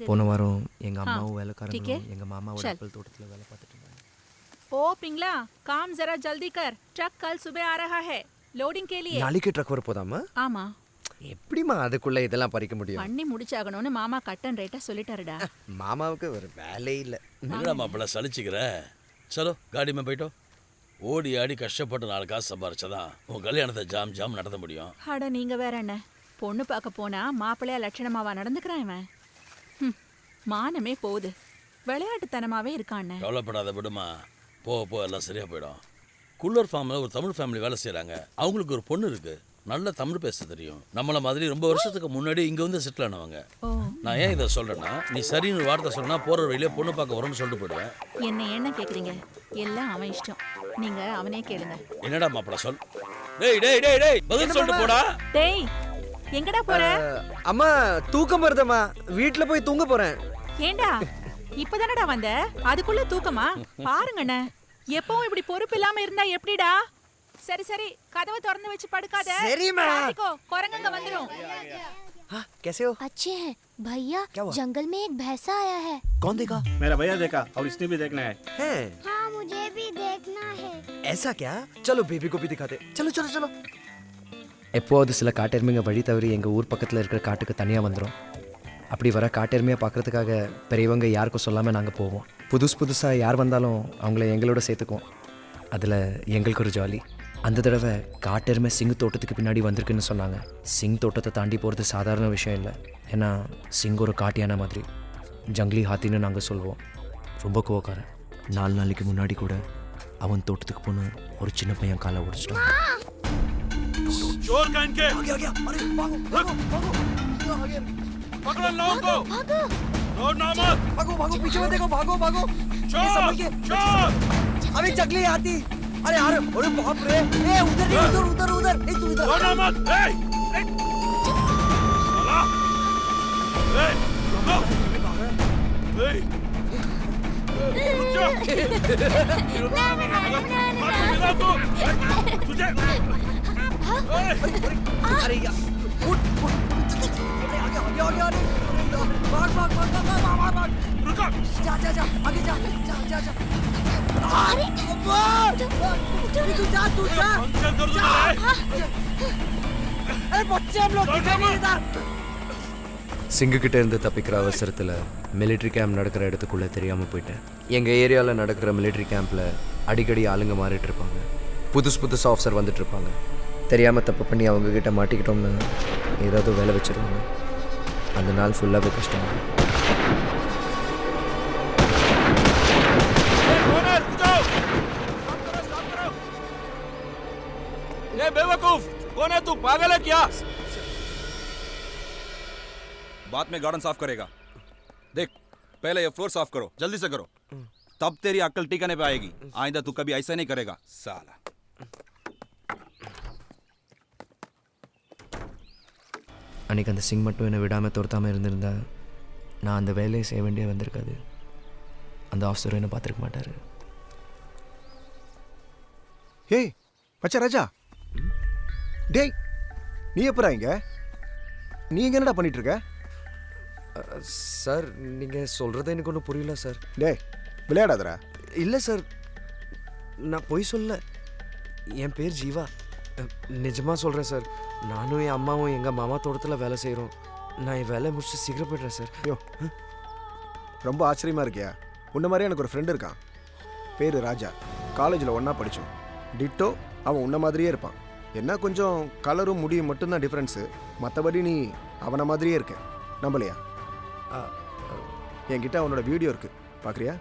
போன வாரம் எங்கள் அம்மாவும் வேலைக்காரங்களும் எங்கள் மாமாவோட ஆப்பிள் தோட்டத்தில் வேலை பார்த்துட்டு இருந்தாங்க. ओ पिंगला काम जरा जल्दी कर, ट्रक कल सुबह आ रहा है लोडिंग के लिए. நாளைக்கு ட்ரக் வர போதாமா? ஆமா, எப்படிமா அதுக்குள்ள இதெல்லாம் பறிக்க முடியும்? பண்ணி முடிச்சாகணும்னு மாமா கட்டன் ரேட்டா சொல்லிட்டாருடா. மாமாவுக்கு ஒரு வேலை இல்லை. என்னடா மாப்பிள்ள சலிச்சுக்கிற? சலோ காடி மே போயிட்டோம். ஓடி ஆடி கஷ்டப்பட்டு 4 காசு சம்பாரிச்சதான் உன் கல்யாணத்தை ஜாம் ஜாம் நடத்த முடியும். அட நீங்க வேற என்ன, பொண்ணு பார்க்க போனா மாப்பிள்ளையா லட்சணமாவா நடந்துக்கிறான் இவன்? மானமே போகுது, விளையாட்டுத்தனமாவே இருக்கான். கவலைப்படாத விடுமா, போக போ எல்லாம் சரியா போயிடும். குள்ளர் ஃபார்மில் ஒரு தமிழ் ஃபேமிலி வேலை செய்கிறாங்க. அவங்களுக்கு ஒரு பொண்ணு இருக்கு, நல்ல தமிழ் பேச தெரியும். நம்மள மாதிரி ரொம்ப வருஷத்துக்கு முன்னாடி இங்கே வந்து செட்டில் ஆனவங்க. நான் ஏன் இதை சொல்கிறேன்னா, நீ சரின்னு ஒரு வார்த்தை சொன்னா போகிற வழியிலே பொண்ணு பார்க்க வரோன்னு சொல்லிட்டு போயிடுவேன். என்ன கேட்குறீங்க? எல்லாம் அவன் இஷ்டம், நீங்க அவனே கேளுங்க. என்னடா மாப்பிள்ள சொல். டேய் டேய் டேய் டேய் பதில் சொல்லிட்டு போடா. டேய் எங்கடா போற? அம்மா தூக்கம் வருதம்மா, வீட்டுல போய் தூங்க போறேன். ஏண்டா இப்பதானடா வந்த, அதுக்குள்ள தூக்கமா? பாருங்கண்ணே, எப்பவும் இப்படி பொறுப்பு இல்லாம இருந்தா எப்படிடா? சரி சரி, கதவை திறந்து வச்சு படுக்காத. சரிம்மா. குரங்குங்க வந்துரும். हाँ, कैसे हो? अच्छे हैं भैया। क्या हुआ? जंगल में एक भैंसा आया है। कौन देखा? मेरा भैया देखा और इसने भी देखना है। हाँ मुझे भी देखना है। ऐसा क्या? चलो बेबी को भी दिखाते. चलो चलो चलो. எப்போது சில காட்டெருமைங்க வழி தவறி எங்கள் ஊர் பக்கத்தில் இருக்கிற காட்டுக்கு தனியாக வந்துடும். அப்படி வர காட்டெருமையை பார்க்குறதுக்காக பெரியவங்க யாருக்கும் சொல்லாமல் நாங்கள் போவோம். புதுசாக யார் வந்தாலும் அவங்கள எங்களோட சேர்த்துக்குவோம். அதில் எங்களுக்கு ஒரு ஜாலி. அந்த தடவை காட்டெருமை சிங் தோட்டத்துக்கு பின்னாடி வந்திருக்குன்னு சொன்னாங்க. சிங் தோட்டத்தை தாண்டி போகிறது சாதாரண விஷயம் இல்லை. ஏன்னா சிங் ஒரு காட்டியான மாதிரி, ஜங்லி ஹாத்தின்னு நாங்கள் சொல்லுவோம். ரொம்ப கோவக்காரன். 4 நாளைக்கு முன்னாடி கூட அவன் தோட்டத்துக்கு போன ஒரு சின்ன பையன் காலை உடைச்சிட்டான். चोर का इनके आ गया अरे भागो भागो भागो पकड़ो लोगों को, भागो छोड़ना मत, भागो भागो पीछे मत देखो, भागो भागो. चोर चोर अभी चकली आती. अरे यार अरे बाप रे, ए उधर नहीं, उधर उधर उधर, ए तू इधर. छोड़ना मत. ए साला ए रुको तुझे अरे यार फुट फुट आगे आगे आगे आगे भाग भाग भाग भाग भाग भाग. रुको जा जा जा आगे जा जा जा जा. अरे तू जा फंक्शन कर दूंगा. अरे बच्चे हम लोग दिखा नहीं देता. சிங்குக்கிட்ட இருந்து தப்பிக்கிற அவசரத்தில் மிலிட்ரி கேம்ப் நடக்கிற இடத்துக்குள்ளே தெரியாமல் போயிட்டேன். எங்கள் ஏரியாவில் நடக்கிற மிலிட்ரி கேம்பில் அடிக்கடி ஆளுங்க மாறிட்டு இருப்பாங்க. புதுசு ஆஃபீஸர் வந்துட்டு இருப்பாங்க. தெரியாமல் தப்பு பண்ணி அவங்கக்கிட்ட மாட்டிக்கிட்டோம்னு ஏதாவது வேலை வச்சுருவாங்க. அந்த நாள் ஃபுல்லாகவே கஷ்டம். बेवकूफ कौन है तू? पागल है क्या? बाद में गार्डन साफ करेगा. देख पहले ये फ्लोर साफ करो, जल्दी से करो, तब तेरी अक्ल टिकाने पे आएगी. आइंदा तू कभी ऐसा नहीं करेगा साला. அன்றைக்கி அந்த சிங் மட்டும் என்னை விடாமல் துரத்தாமல் இருந்திருந்தா நான் அந்த வேலையை செய்ய வேண்டிய வந்திருக்காது. அந்த ஆஃபீஸரும் என்னை பார்த்துருக்க மாட்டார். ஏய் மச்சா ராஜா, டேய் நீ எப்படா இங்க? நீ இங்க என்னடா பண்ணிட்டு இருக்க? சார் நீங்கள் சொல்கிறது எனக்கு ஒன்றும் புரியல சார். டேய் விளையாடாதடா. இல்லை சார், நான் பொய் சொல்ல. என் பேர் ஜீவா. நிஜமாக சொல்கிறேன் சார். நானும் என் அம்மாவும் எங்கள் மாமா தோட்டத்தில் வேலை செய்கிறோம். நான் என் வேலையை முடிச்சுட்டு சீக்கிரம் போய்ட்றேன் சார். ஐயோ ரொம்ப ஆச்சரியமாக இருக்கியா? உன்ன மாதிரி எனக்கு ஒரு ஃப்ரெண்டு இருக்கான், பேர் ராஜா. காலேஜில் ஒன்றா படித்தோம். டிட்டோ அவன் உன்ன மாதிரியே இருப்பான். என்ன கொஞ்சம் கலரும் முடியும் மட்டும்தான் டிஃப்ரென்ஸு. மற்றபடி நீ அவனை மாதிரியே இருக்க. நம்பலையா? என்கிட்ட அவனோட வீடியோ இருக்குது, பார்க்குறியா?